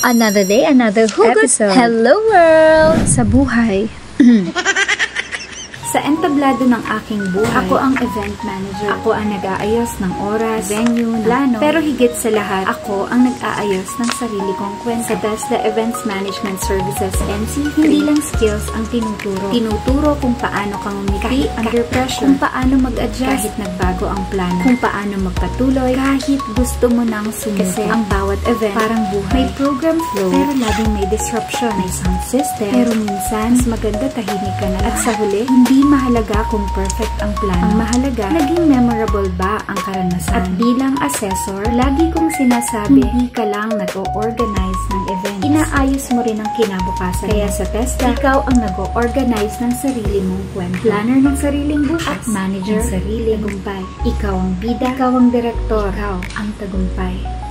Another day, another hugot episode. Hello world! Sa buhay. Sa entablado ng aking buhay, ako ang event manager. Ako ang nag-aayos ng oras, venue, plano. Pero higit sa lahat, ako ang nag-aayos ng sarili kong kwento. Sa TESDA Events Management Services NC, hindi lang skills ang tinuturo. Tinuturo kung paano kang umiti under pressure, kung paano mag-adjust kahit nagbago ang plano, kung paano magpatuloy kahit gusto mo nang sumuko. Kasi ang bawat event parang buhay. May program flow, pero laging may disruption. May sound system, pero minsan mas maganda tahimik ka na. At sa huli, hindi mahalaga kung perfect ang plano. Ang mahalaga, naging memorable ba ang karanasan? At bilang assessor, lagi kong sinasabi, hindi ka lang nag-o-organize ng event. Inaayos mo rin ang kinabukasan. Kaya sa TESDA, ikaw ang nag-o-organize ng sarili mong kwento. Planner ng sariling bukas. At manager ng sariling tagumpay. Ikaw ang bida, ikaw ang direktor, ikaw ang tagumpay.